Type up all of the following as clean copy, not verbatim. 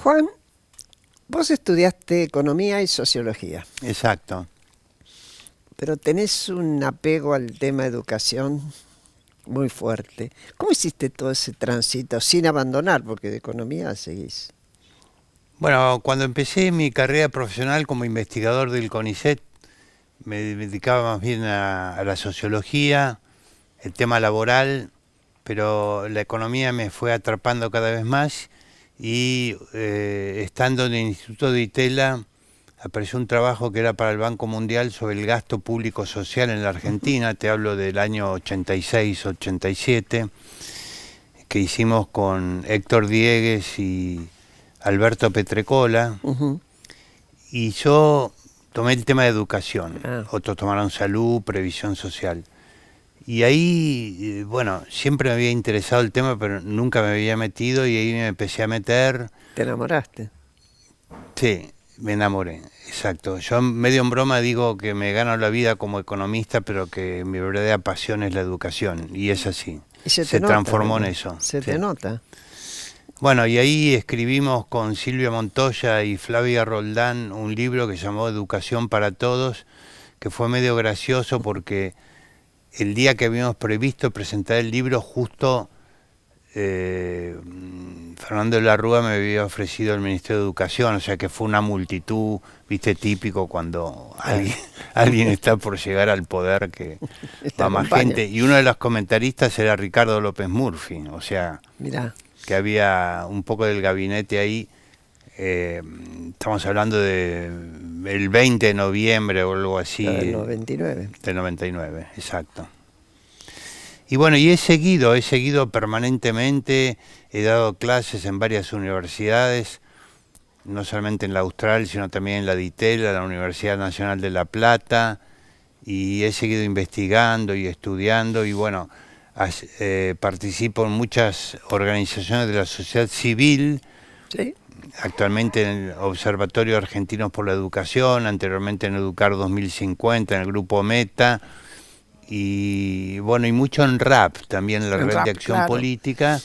Juan, vos estudiaste economía y sociología, Exacto. pero tenés un apego al tema educación muy fuerte. ¿Cómo hiciste todo ese tránsito sin abandonar? Porque de economía seguís. Bueno, cuando empecé mi carrera profesional como investigador del CONICET, me dedicaba más bien a la sociología, el tema laboral, pero la economía me fue atrapando cada vez más y estando en el Instituto de Itela apareció un trabajo que era para el Banco Mundial sobre el gasto público social en la Argentina, te hablo del año 86-87, que hicimos con Héctor Diegues y Alberto Petrecola, Ujú. y yo tomé el tema de educación, Ah, otros tomaron salud, previsión social. Y ahí, bueno, siempre me había interesado el tema, pero nunca me había metido y ahí me empecé a meter. te enamoraste. Sí, me enamoré, exacto. Yo medio en broma digo que me gano la vida como economista, pero que mi verdadera pasión es la educación, y es así. Y se te Se nota, transformó en además. eso. Se te Sí. nota. Bueno, y ahí escribimos con Silvia Montoya y Flavia Roldán un libro que se llamó Educación para Todos, que fue medio gracioso porque el día que habíamos previsto presentar el libro, justo Fernando de la Rúa me había ofrecido el Ministerio de Educación, o sea que fue una multitud, viste, típico cuando Claro. alguien está por llegar al poder, que Te va más acompaña. gente. Y uno de los comentaristas era Ricardo López Murphy, o sea Mirá, que había un poco del gabinete ahí. Estamos hablando de el 20 de noviembre o algo así, lo del 99. del 99, exacto. Y bueno, y he seguido permanentemente, he dado clases en varias universidades, no solamente en la Austral, sino también en la de Itela, la Universidad Nacional de La Plata, y he seguido investigando y estudiando, y bueno, participo en muchas organizaciones de la sociedad civil, ¿Sí? actualmente en el Observatorio Argentinos por la Educación, anteriormente en Educar 2050, en el grupo Meta, y bueno, y mucho en RAP, también en la En Red de rap, Acción claro. Política.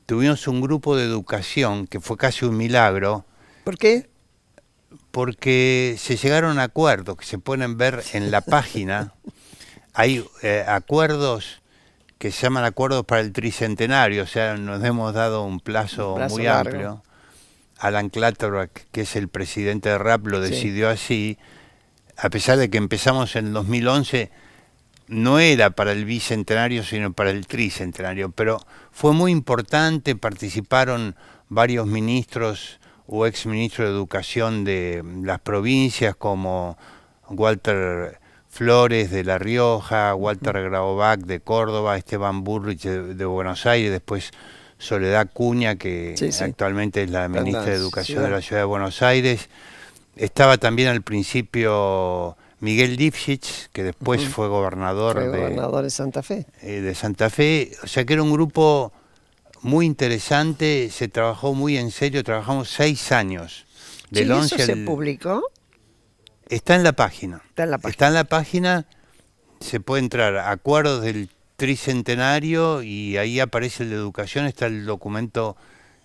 Tuvimos un grupo de educación que fue casi un milagro, ¿Por qué? porque se llegaron a acuerdos que se pueden ver en la página. Hay acuerdos que se llaman acuerdos para el tricentenario, o sea, nos hemos dado un Un plazo brazo muy largo. amplio. Alan Clutterbuck, que es el presidente de RAP, lo Sí. decidió así, a pesar de que empezamos en el 2011, no era para el bicentenario, sino para el tricentenario, pero fue muy importante, participaron varios ministros o exministros de educación de las provincias, como Walter Flores de La Rioja, Walter Graovac de Córdoba, Esteban Burrich de Buenos Aires, después Soledad Cuña, Sí, que sí. actualmente es la En ministra la de Educación de ciudad. la Ciudad de Buenos Aires. Estaba también al principio Miguel Lifshitz, que después Ujú. fue Fue gobernador gobernador de Santa Fe. de Santa Fe, o sea que era un grupo muy interesante, se trabajó muy en serio, trabajamos 6 años, Sí, del ¿y eso 11 se al... publicó? Está en la página, Está en la está en página. la página, se puede entrar a acuerdos del tricentenario y ahí aparece el de educación, está el documento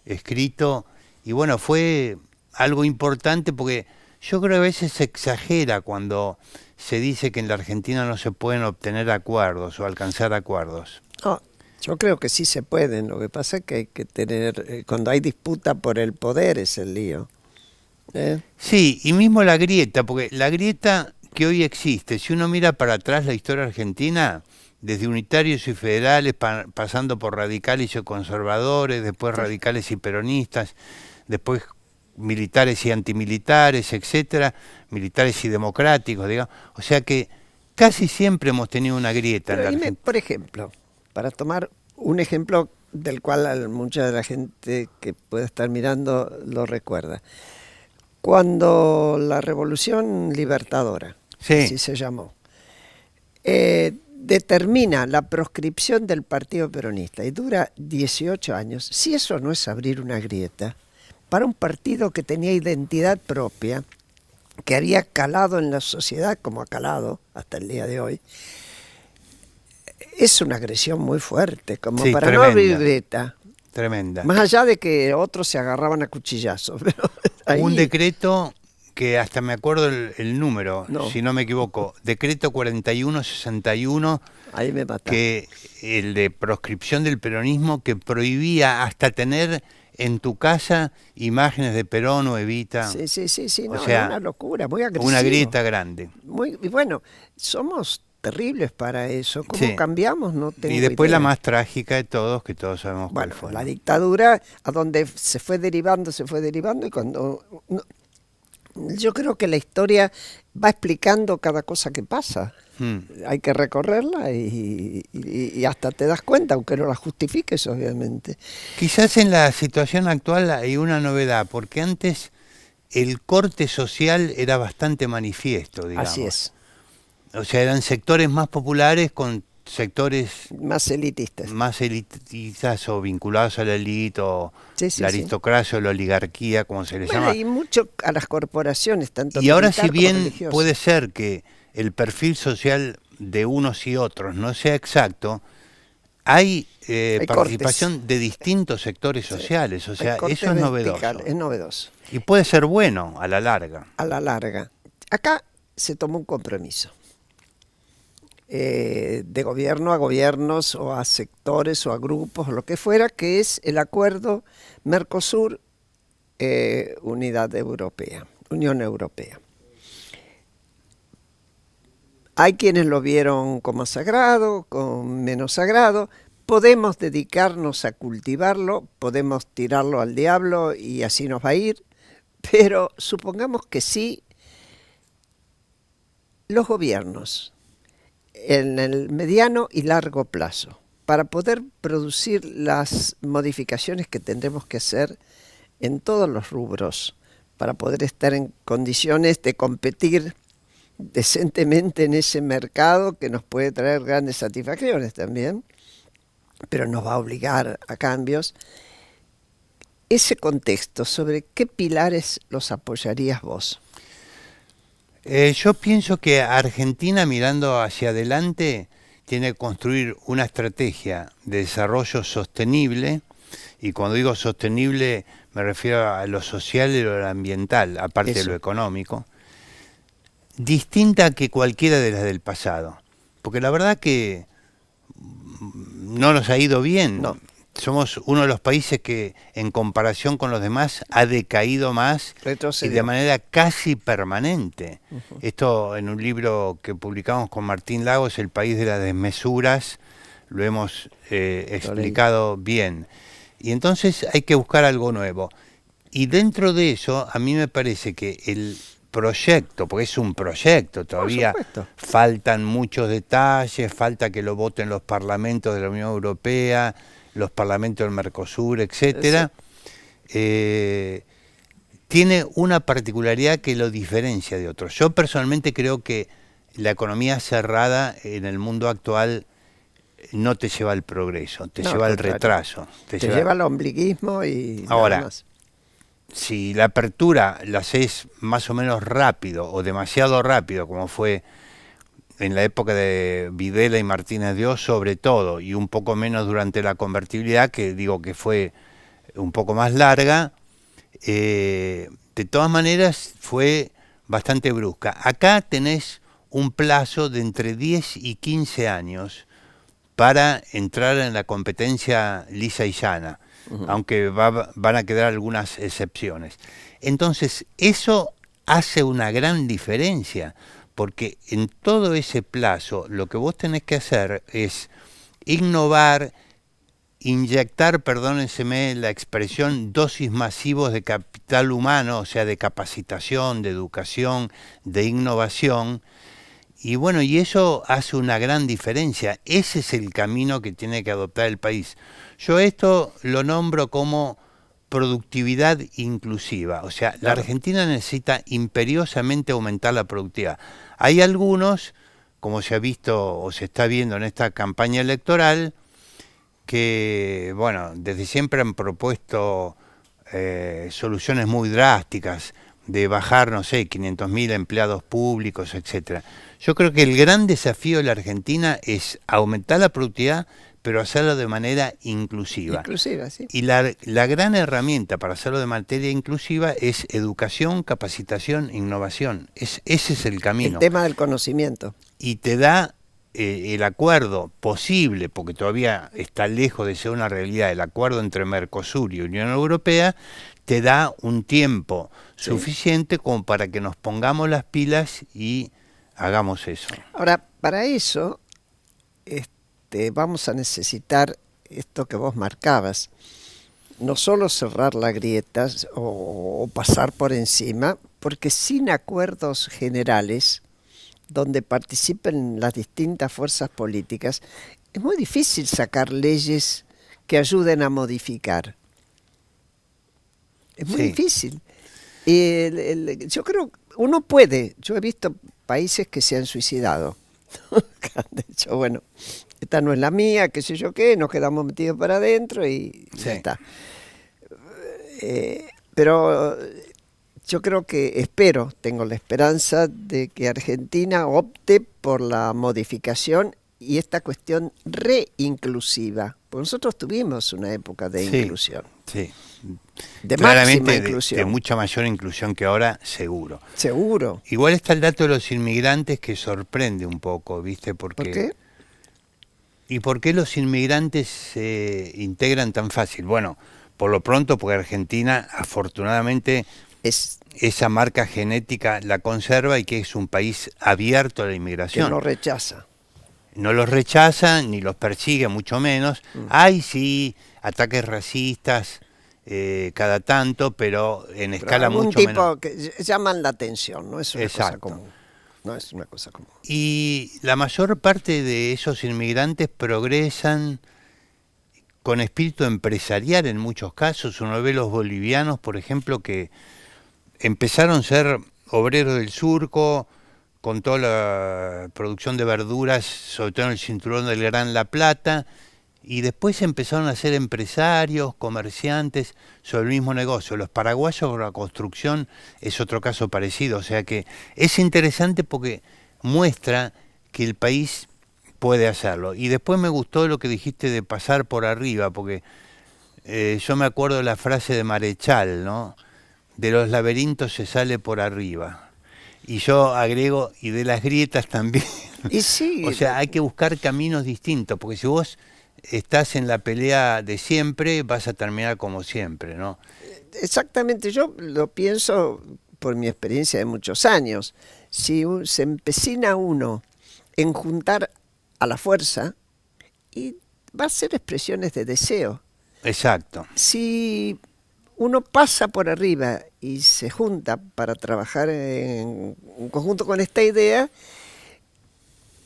escrito, y bueno, fue algo importante porque yo creo que a veces se exagera cuando se dice que en la Argentina no se pueden obtener acuerdos o alcanzar acuerdos. No, yo creo que sí se pueden. Lo que pasa es que hay que tener, cuando hay disputa por el poder es el lío. ¿Eh? Sí, y mismo la grieta, porque la grieta que hoy existe, si uno mira para atrás la historia argentina, desde unitarios y federales, pasando por radicales y conservadores, después Sí. radicales y peronistas, después militares y antimilitares, etcétera, militares y democráticos, digamos. O sea que casi siempre hemos tenido una grieta en Pero la dime, Argentina. por ejemplo, para tomar un ejemplo del cual mucha de la gente que pueda estar mirando lo recuerda. Cuando la Revolución Libertadora, Sí, así se llamó, determina la proscripción del Partido Peronista y dura 18 años, si eso no es abrir una grieta, para un partido que tenía identidad propia, que había calado en la sociedad como ha calado hasta el día de hoy, es una agresión muy fuerte, como sí, para no abrir tremenda. grieta. tremenda. Más allá de que otros se agarraban a cuchillazos. Pero ahí, Un decreto que hasta me acuerdo el número, No. si no me equivoco, decreto 4161, ahí me mataste. que el de proscripción del peronismo, que prohibía hasta tener en tu casa imágenes de Perón o Evita. Sí, O no, sea, una locura, muy agresivo. Una grieta grande. Y bueno, somos terribles para eso. ¿Cómo Sí. cambiamos? No tengo Y después idea. la más trágica de todos, que todos sabemos Bueno, cuál fue. la dictadura, a donde se fue derivando, y cuando... yo creo que la historia va explicando cada cosa que pasa. Hay que recorrerla y hasta te das cuenta, aunque no la justifiques, obviamente. Quizás en la situación actual hay una novedad, porque antes el corte social era bastante manifiesto, digamos. Así es. O sea, eran sectores más populares con sectores Más elitistas. más elitistas o vinculados a la élite o Sí, la sí. aristocracia o la oligarquía, como se les Bueno, llama. y mucho a las corporaciones, tanto Y ahora, militar si como bien religiosa. puede ser que el perfil social de unos y otros no sea exacto, hay Hay participación cortes. de distintos sectores sociales, o sea, Hay cortes eso es novedoso. verticales, es novedoso. Y puede ser bueno a la larga. A la larga. Acá se tomó un compromiso. De gobierno a gobiernos o a sectores o a grupos o lo que fuera, que es el acuerdo Mercosur Unidad Europea, Unión Europea. Hay quienes lo vieron como sagrado, con menos sagrado. Podemos dedicarnos a cultivarlo, podemos tirarlo al diablo y así nos va a ir, pero supongamos que sí, los gobiernos en el mediano y largo plazo, para poder producir las modificaciones que tendremos que hacer en todos los rubros, para poder estar en condiciones de competir decentemente en ese mercado que nos puede traer grandes satisfacciones también, pero nos va a obligar a cambios. Ese contexto, ¿sobre qué pilares los apoyarías vos? Yo pienso que Argentina, mirando hacia adelante, tiene que construir una estrategia de desarrollo sostenible, y cuando digo sostenible me refiero a lo social y lo ambiental, aparte de lo económico, distinta que cualquiera de las del pasado. Porque la verdad que no nos ha ido bien. No. Somos uno de los países que, en comparación con los demás, ha decaído más y de manera casi permanente. Esto en un libro que publicamos con Martín Lagos, El país de las desmesuras, lo hemos explicado bien. Y entonces hay que buscar algo nuevo. Y dentro de eso, a mí me parece que el proyecto, porque es un proyecto, todavía faltan muchos detalles, falta que lo voten los parlamentos de la Unión Europea, los parlamentos del Mercosur, etcétera, tiene una particularidad que lo diferencia de otros. Yo personalmente creo que la economía cerrada en el mundo actual no te lleva al progreso, te lleva al retraso. Te lleva al ombliguismo y ahora, nada más. Si la apertura la haces más o menos rápido o demasiado rápido, como fue en la época de Videla y Martínez de Oz sobre todo, y un poco menos durante la convertibilidad, que digo que fue un poco más larga, de todas maneras fue bastante brusca. Acá tenés un plazo de entre 10 y 15 años para entrar en la competencia lisa y llana, aunque van a quedar algunas excepciones. Entonces, eso hace una gran diferencia, porque en todo ese plazo lo que vos tenés que hacer es innovar, inyectar, perdónenseme la expresión, dosis masivos de capital humano, o sea, de capacitación, de educación, de innovación. Y bueno, y eso hace una gran diferencia. Ese es el camino que tiene que adoptar el país. Yo esto lo nombro como productividad inclusiva. O sea, la Argentina necesita imperiosamente aumentar la productividad. Hay algunos, como se ha visto o se está viendo en esta campaña electoral, que, bueno, desde siempre han propuesto soluciones muy drásticas, de bajar, no sé, 500.000 empleados públicos, etcétera. Yo creo que el gran desafío de la Argentina es aumentar la productividad, pero hacerlo de manera inclusiva. Inclusiva, sí. Y la gran herramienta para hacerlo de manera inclusiva es educación, capacitación, innovación. Ese es el camino. El tema del conocimiento. Y te da el acuerdo posible, porque todavía está lejos de ser una realidad, el acuerdo entre Mercosur y Unión Europea, te da un tiempo suficiente como para que nos pongamos las pilas y hagamos eso. Ahora, para eso vamos a necesitar esto que vos marcabas. No solo cerrar la grieta o pasar por encima, porque sin acuerdos generales donde participen las distintas fuerzas políticas, es muy difícil sacar leyes que ayuden a modificar. Es muy difícil. Yo creo, uno puede, yo he visto países que se han suicidado. Han dicho, bueno, esta no es la mía, qué sé yo qué, nos quedamos metidos para adentro y ya está. Pero yo creo que tengo la esperanza de que Argentina opte por la modificación y esta cuestión reinclusiva. Porque nosotros tuvimos una época de inclusión. Sí. De claramente máxima inclusión. De mucha mayor inclusión que ahora, seguro. Seguro. Igual está el dato de los inmigrantes que sorprende un poco, ¿viste? ¿Por qué? ¿Y por qué los inmigrantes se integran tan fácil? Bueno, por lo pronto, porque Argentina, afortunadamente, esa marca genética la conserva y que es un país abierto a la inmigración. Que no rechaza. No los rechaza, ni los persigue, mucho menos. Hay sí ataques racistas cada tanto, pero en escala mucho menor. Algún tipo que llaman la atención, no es una cosa común. No es una cosa común. Y la mayor parte de esos inmigrantes progresan con espíritu empresarial en muchos casos. Uno ve los bolivianos, por ejemplo, que empezaron a ser obreros del surco, con toda la producción de verduras, sobre todo en el cinturón del Gran La Plata, y después empezaron a ser empresarios, comerciantes, sobre el mismo negocio. Los paraguayos con la construcción es otro caso parecido, o sea que es interesante porque muestra que el país puede hacerlo. Y después me gustó lo que dijiste de pasar por arriba, porque yo me acuerdo de la frase de Marechal, ¿no? De los laberintos se sale por arriba. Y yo agrego, y de las grietas también. Y sí. O sea, hay que buscar caminos distintos, porque si vos estás en la pelea de siempre, vas a terminar como siempre, ¿no? Exactamente, yo lo pienso por mi experiencia de muchos años. Si se empecina uno en juntar a la fuerza, y va a ser expresiones de deseo. Exacto. Si uno pasa por arriba y se junta para trabajar en conjunto con esta idea,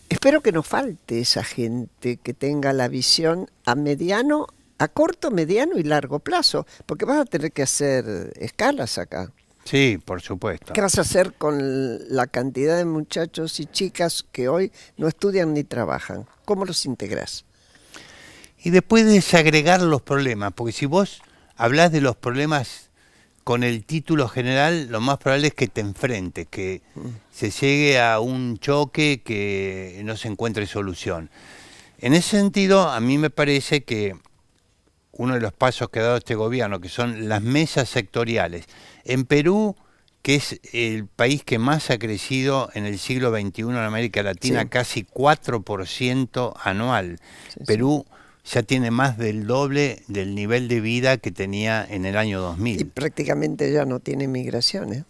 espero que no falte esa gente que tenga la visión a corto, mediano y largo plazo, porque vas a tener que hacer escalas acá. Sí, por supuesto. ¿Qué vas a hacer con la cantidad de muchachos y chicas que hoy no estudian ni trabajan? ¿Cómo los integrás? Y después desagregar los problemas, porque si vos hablás de los problemas con el título general, lo más probable es que te enfrentes, que se llegue a un choque que no se encuentre solución. En ese sentido, a mí me parece que uno de los pasos que ha dado este gobierno, que son las mesas sectoriales. En Perú, que es el país que más ha crecido en el siglo XXI en América Latina, casi 4% anual. Perú ya tiene más del doble del nivel de vida que tenía en el año 2000. Y prácticamente ya no tiene migración,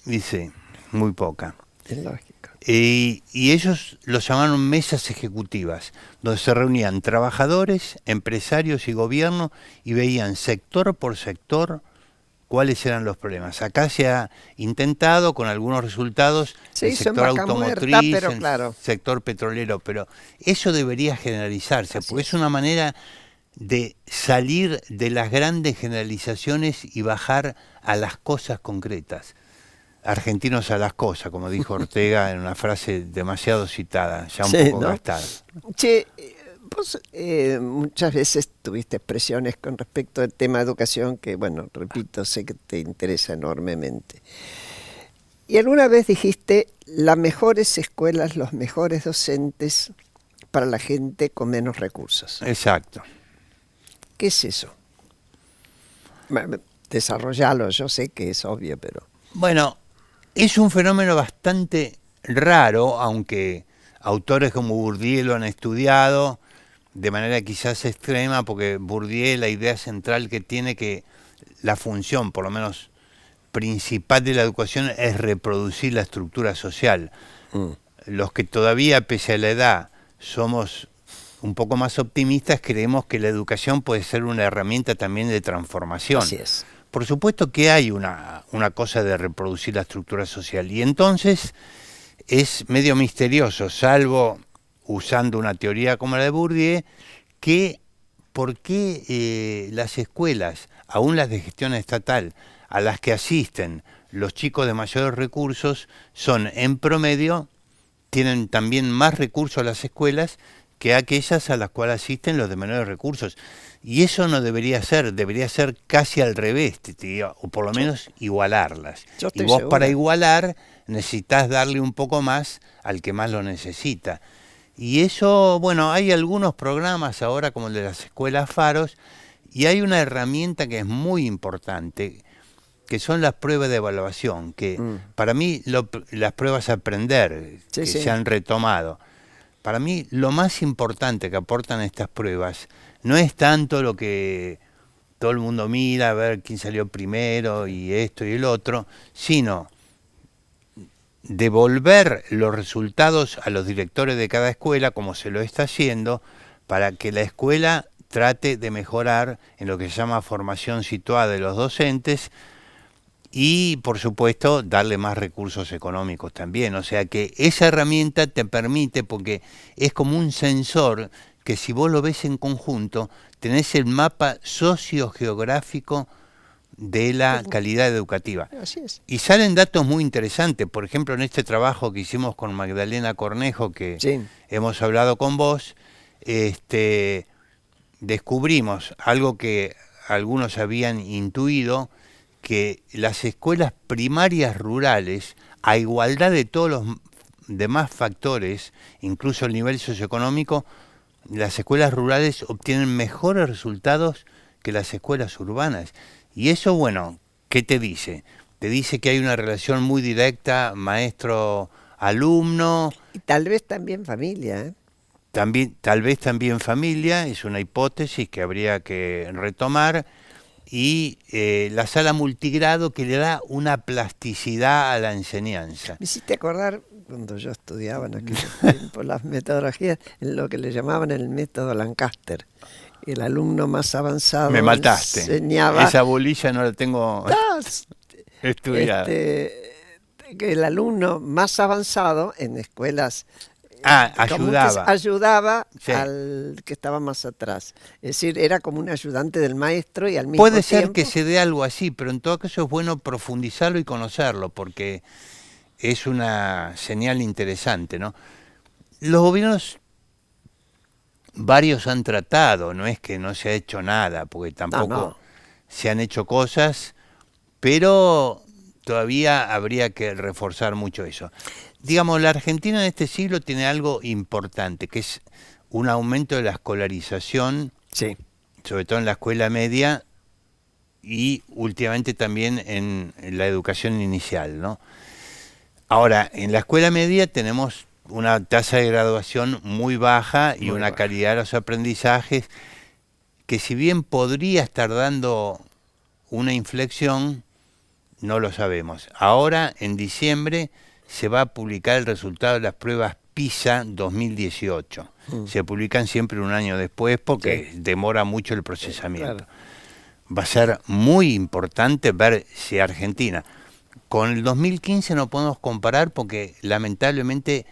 Dice, muy poca. Es lógico. Y ellos lo llamaron mesas ejecutivas, donde se reunían trabajadores, empresarios y gobierno y veían sector por sector cuáles eran los problemas. Acá se ha intentado con algunos resultados el sector automotriz, el sector petrolero, pero eso debería generalizarse, porque es una manera de salir de las grandes generalizaciones y bajar a las cosas concretas. Argentinos a las cosas, como dijo Ortega en una frase demasiado citada, ya un poco gastada. Che, vos muchas veces tuviste expresiones con respecto al tema de educación que, bueno, repito, sé que te interesa enormemente. Y alguna vez dijiste, las mejores escuelas, los mejores docentes para la gente con menos recursos. Exacto. ¿Qué es eso? Desarrollalo, yo sé que es obvio, pero... Bueno, es un fenómeno bastante raro, aunque autores como Bourdieu lo han estudiado de manera quizás extrema, porque Bourdieu, la idea central que tiene, que la función, por lo menos principal de la educación, es reproducir la estructura social. Los que todavía, pese a la edad, somos un poco más optimistas, creemos que la educación puede ser una herramienta también de transformación. Así es. Por supuesto que hay una cosa de reproducir la estructura social, y entonces es medio misterioso, salvo usando una teoría como la de Bourdieu, que por qué las escuelas, aún las de gestión estatal, a las que asisten los chicos de mayores recursos, son en promedio, tienen también más recursos a las escuelas que aquellas a las cuales asisten los de menores recursos. Y eso no debería ser casi al revés, o por lo menos igualarlas. Y vos para igualar necesitas darle un poco más al que más lo necesita. Y eso, bueno, hay algunos programas ahora como el de las escuelas faros, y hay una herramienta que es muy importante, que son las pruebas de evaluación, que para mí las pruebas a aprender, que se han retomado. Para mí lo más importante que aportan estas pruebas no es tanto lo que todo el mundo mira, a ver quién salió primero y esto y el otro, sino devolver los resultados a los directores de cada escuela, como se lo está haciendo, para que la escuela trate de mejorar en lo que se llama formación situada de los docentes y, por supuesto, darle más recursos económicos también. O sea que esa herramienta te permite, porque es como un sensor que si vos lo ves en conjunto, tenés el mapa sociogeográfico de la calidad educativa. Así es. Y salen datos muy interesantes. Por ejemplo, en este trabajo que hicimos con Magdalena Cornejo, que hemos hablado con vos, descubrimos algo que algunos habían intuido, que las escuelas primarias rurales, a igualdad de todos los demás factores, incluso el nivel socioeconómico, las escuelas rurales obtienen mejores resultados que las escuelas urbanas. Y eso, bueno, ¿qué te dice? Te dice que hay una relación muy directa maestro-alumno. Y tal vez también familia, ¿eh? Tal vez también familia, es una hipótesis que habría que retomar. Y la sala multigrado, que le da una plasticidad a la enseñanza. Me hiciste acordar, cuando yo estudiaba en aquel tiempo, las metodologías, en lo que le llamaban el método Lancaster. El alumno más avanzado Me mataste. Enseñaba... Esa bolilla no la tengo estudiada. El alumno más avanzado en escuelas... ayudaba. Ayudaba al que estaba más atrás. Es decir, era como un ayudante del maestro y al mismo Puede tiempo... ser que se dé algo así, pero en todo caso es bueno profundizarlo y conocerlo, porque es una señal interesante, ¿no? Los gobiernos, varios han tratado, no es que no se ha hecho nada, porque tampoco se han hecho cosas, pero todavía habría que reforzar mucho eso. Digamos, la Argentina en este siglo tiene algo importante, que es un aumento de la escolarización, sobre todo en la escuela media y últimamente también en la educación inicial, ¿no? Ahora, en la escuela media tenemos una tasa de graduación muy baja y una calidad de los aprendizajes que, si bien podría estar dando una inflexión, no lo sabemos. Ahora, en diciembre, se va a publicar el resultado de las pruebas PISA 2018. Se publican siempre un año después porque demora mucho el procesamiento. Va a ser muy importante ver si Argentina... Con el 2015 no podemos comparar porque lamentablemente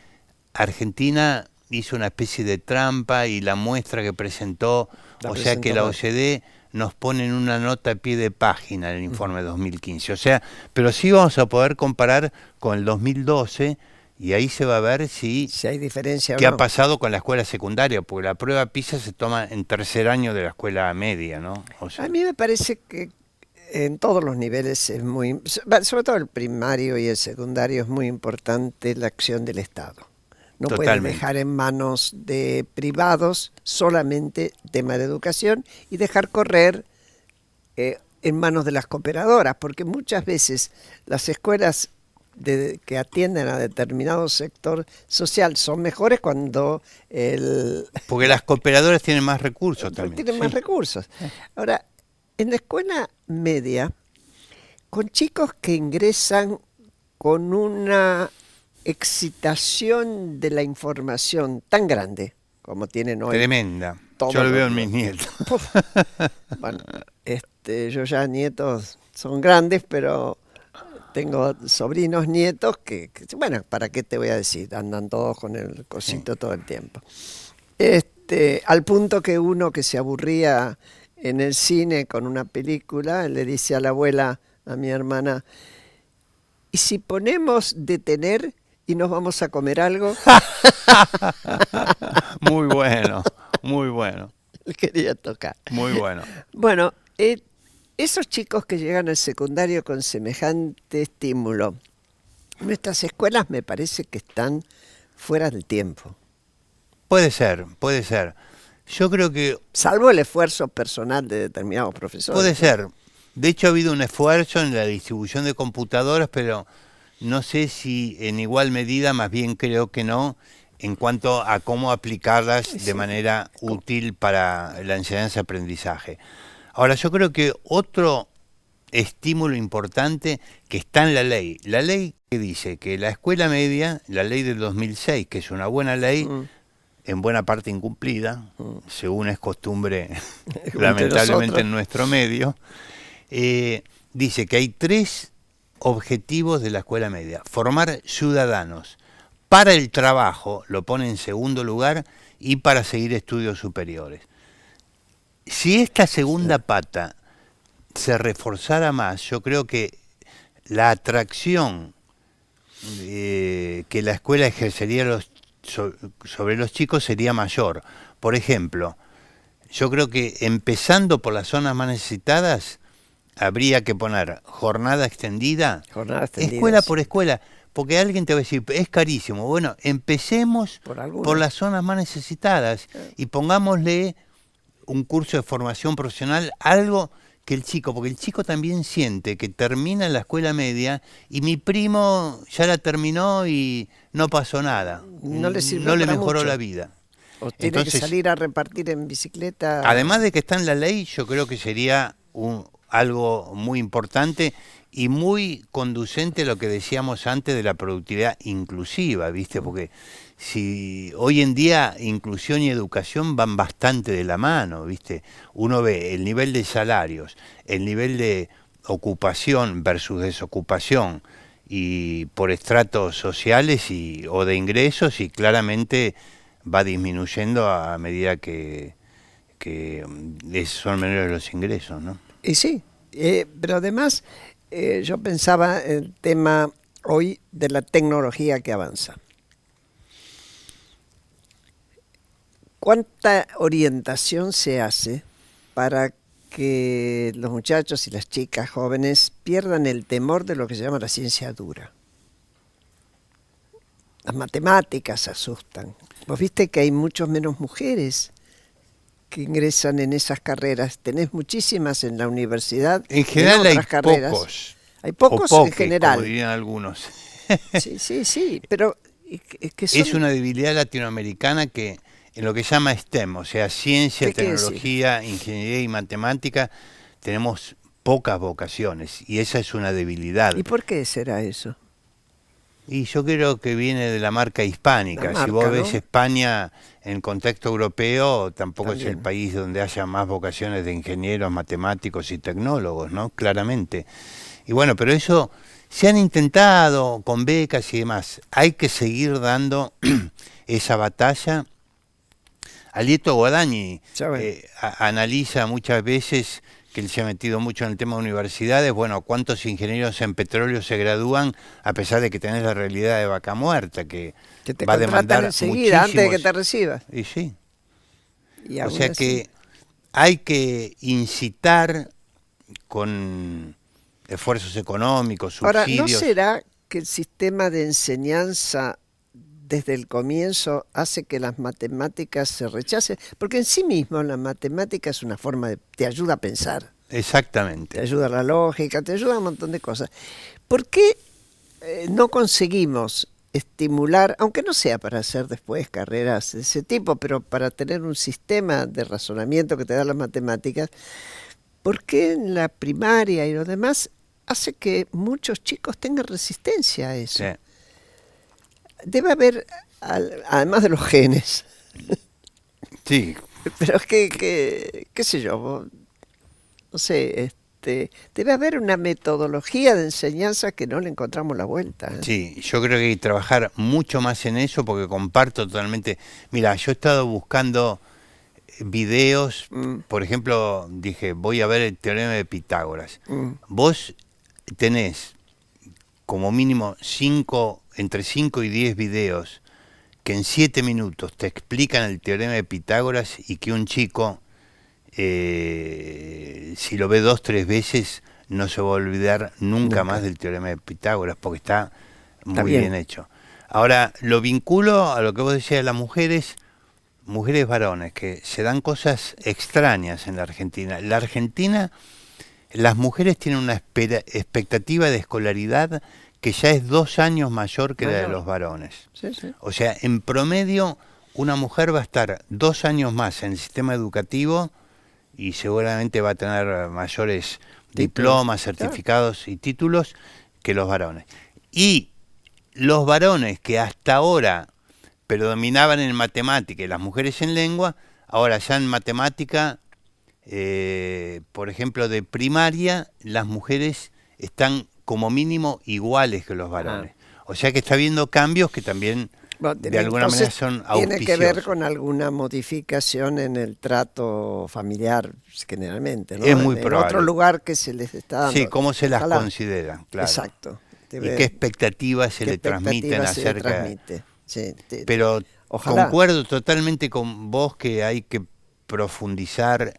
Argentina hizo una especie de trampa y la muestra que presentó, sea que la OCDE nos pone en una nota a pie de página en el informe 2015. O sea, pero sí vamos a poder comparar con el 2012 y ahí se va a ver si hay diferencia qué ha pasado con la escuela secundaria, porque la prueba PISA se toma en tercer año de la escuela media, ¿no? O sea, a mí me parece que en todos los niveles es sobre todo el primario y el secundario, es muy importante la acción del Estado. No puede Totalmente. dejar en manos de privados solamente tema de educación y dejar correr en manos de las cooperadoras, porque muchas veces las escuelas que atienden a determinado sector social son mejores cuando Porque las cooperadoras tienen más recursos también. tienen más Sí. recursos. Ahora, en la escuela media, con chicos que ingresan con una excitación de la información tan grande como tienen hoy Tremenda. todos Yo lo veo los en mis nietos. Puf. Bueno, yo ya nietos son grandes, pero tengo sobrinos nietos bueno, ¿para qué te voy a decir? Andan todos con el cosito todo el tiempo. Al punto que uno que se aburría en el cine con una película, le dice a la abuela, a mi hermana, ¿y si ponemos detener y nos vamos a comer algo? Muy bueno, muy bueno, Le quería tocar. muy bueno. Bueno, esos chicos que llegan al secundario con semejante estímulo, nuestras escuelas me parece que están fuera del tiempo, Puede ser, puede ser. Yo creo que salvo el esfuerzo personal de determinados profesores. puede ¿no? ser. De hecho, ha habido un esfuerzo en la distribución de computadoras, pero no sé si en igual medida, más bien creo que no, en cuanto a cómo aplicarlas de Sí. manera útil para la enseñanza-aprendizaje. Ahora, yo creo que otro estímulo importante que está en la ley que dice que la escuela media, la ley del 2006, que es una buena ley, Mm. en buena parte incumplida, según es costumbre Entre lamentablemente nosotros. en nuestro medio, dice que hay 3 objetivos de la escuela media. Formar ciudadanos para el trabajo, lo pone en segundo lugar, y para seguir estudios superiores. Si esta segunda pata se reforzara más, yo creo que la atracción que la escuela ejercería sobre los chicos sería mayor. Por ejemplo, yo creo que empezando por las zonas más necesitadas, habría que poner jornada extendida, Jornada extendida, escuela sí. por escuela, porque alguien te va a decir, es carísimo. Bueno, empecemos Por alguna. por las zonas más necesitadas y pongámosle un curso de formación profesional, algo que el chico, porque el chico también siente que termina la escuela media y mi primo ya la terminó y no pasó nada, No le sirvió no le para mejoró mucho. la vida. O tiene que Entonces, salir a repartir en bicicleta. además de que está en la ley, yo creo que sería algo muy importante y muy conducente a lo que decíamos antes de la productividad inclusiva, ¿viste? Porque si hoy en día inclusión y educación van bastante de la mano, ¿viste? Uno ve el nivel de salarios, el nivel de ocupación versus desocupación y por estratos sociales o de ingresos y claramente va disminuyendo a medida que son menores los ingresos, ¿no? Y sí, pero además yo pensaba en el tema hoy de la tecnología que avanza. ¿Cuánta orientación se hace para que los muchachos y las chicas jóvenes pierdan el temor de lo que se llama la ciencia dura? Las matemáticas asustan. Vos viste que hay muchos menos mujeres que ingresan en esas carreras. Tenés muchísimas en la universidad. En general hay otras carreras. pocos. Hay pocos o poques, en general. como dirían algunos. Sí, pero que son... Es una debilidad latinoamericana que en lo que se llama STEM, o sea, ciencia, ¿Qué quiere tecnología, ingeniería y matemática, tenemos pocas vocaciones y esa es una debilidad. ¿Y por qué será eso? Y yo creo que viene de la marca hispánica. La Si vos marca, ves ¿no? España en contexto europeo, tampoco es También. el país donde haya más vocaciones de ingenieros, matemáticos y tecnólogos, ¿no? Claramente. Y bueno, pero eso se han intentado con becas y demás. Hay que seguir dando esa batalla. Alieto Guadagni analiza muchas veces que él se ha metido mucho en el tema de universidades, bueno, cuántos ingenieros en petróleo se gradúan a pesar de que tenés la realidad de vaca muerta, que te va a contratan demandar enseguida, antes de que muchísimos. te recibas. Y sí, Y o aún sea así- que hay que incitar con esfuerzos económicos, Ahora, ¿no subsidios. será que el sistema de enseñanza desde el comienzo hace que las matemáticas se rechacen? Porque en sí mismo la matemática es una forma de, te ayuda a pensar, te Exactamente. ayuda a la lógica, te ayuda a un montón de cosas. ¿Por qué no conseguimos estimular, aunque no sea para hacer después carreras de ese tipo, pero para tener un sistema de razonamiento que te da las matemáticas? ¿Por qué en la primaria y lo demás hace que muchos chicos tengan resistencia a eso? Sí. Debe haber, además de los genes, Sí, pero es que qué sé yo, no sé, debe haber una metodología de enseñanza que no le encontramos la vuelta, ¿eh? sí, yo creo que hay que trabajar mucho más en eso porque comparto totalmente. Mira, yo he estado buscando videos, Mm, por ejemplo, dije, voy a ver el teorema de Pitágoras. mm. Vos tenés como mínimo entre 5 y 10 videos que en 7 minutos te explican el teorema de Pitágoras y que un chico, si lo ve 2, 3 veces, no se va a olvidar nunca más Nunca. del teorema de Pitágoras porque está Está muy bien bien. hecho. Ahora, lo vinculo a lo que vos decías de las mujeres varones, que se dan cosas extrañas en la Argentina. La Argentina, las mujeres tienen una expectativa de escolaridad que ya es 2 años mayor que la de Mayor. los varones. Sí, sí. O sea, en promedio, una mujer va a estar 2 años más en el sistema educativo y seguramente va a tener mayores Títulos. diplomas, Claro. certificados y títulos que los varones. Y los varones que hasta ahora predominaban en matemática y las mujeres en lengua, ahora ya en matemática, por ejemplo, de primaria, las mujeres están como mínimo iguales que los Ah. varones. O sea que está habiendo cambios que también Bueno, de alguna manera entonces son tiene que ver auspiciosos. con alguna modificación en el trato familiar, generalmente, ¿no? Es muy En otro probable. lugar que se les está Sí, dando. cómo se las Ojalá. considera, claro. Exacto. Y qué expectativas se qué le transmiten expectativas se le acerca. transmite. Sí, Pero ojalá. concuerdo totalmente con vos que hay que profundizar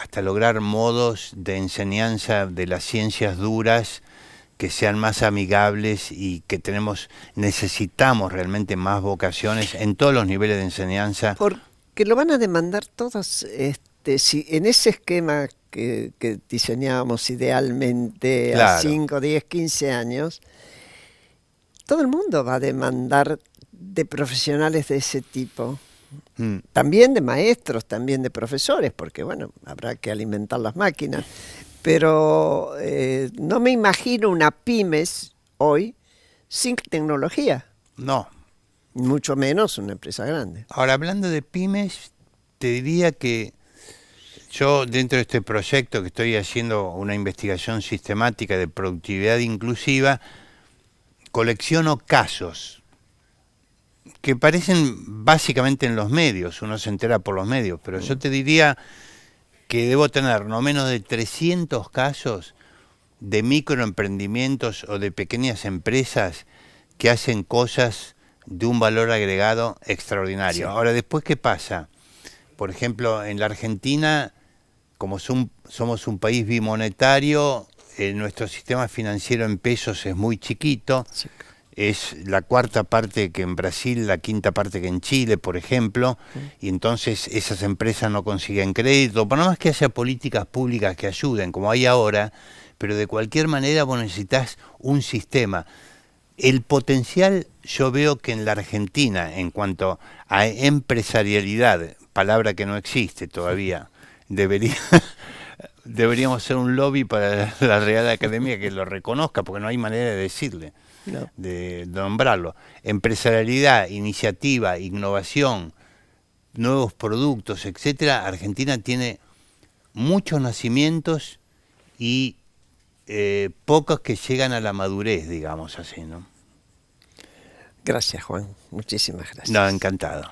hasta lograr modos de enseñanza de las ciencias duras que sean más amigables y que necesitamos realmente más vocaciones en todos los niveles de enseñanza. Porque lo van a demandar todos, si en ese esquema que diseñábamos idealmente a Claro. 5, 10, 15 años, todo el mundo va a demandar de profesionales de ese tipo. Mm. También de maestros, también de profesores, porque bueno, habrá que alimentar las máquinas. Pero no me imagino una pymes hoy sin tecnología, No. mucho menos una empresa grande. Ahora, hablando de pymes, te diría que yo dentro de este proyecto que estoy haciendo una investigación sistemática de productividad inclusiva, colecciono casos que parecen básicamente en los medios, uno se entera por los medios, pero yo te diría que debo tener no menos de 300 casos de microemprendimientos o de pequeñas empresas que hacen cosas de un valor agregado extraordinario. Sí. Ahora, después, ¿qué pasa? Por ejemplo, en la Argentina, como somos un país bimonetario, nuestro sistema financiero en pesos es muy chiquito, Sí. es la cuarta parte que en Brasil, la quinta parte que en Chile, por ejemplo, y entonces esas empresas no consiguen crédito, por más que haya políticas públicas que ayuden, como hay ahora, pero de cualquier manera vos necesitas un sistema. El potencial yo veo que en la Argentina, en cuanto a empresarialidad, palabra que no existe todavía, deberíamos ser un lobby para la Real Academia que lo reconozca, porque no hay manera de decirle, No. de nombrarlo. Empresarialidad, iniciativa, innovación, nuevos productos, etcétera. Argentina tiene muchos nacimientos y pocos que llegan a la madurez, digamos así, ¿no? Gracias, Juan. Muchísimas No, gracias. encantado.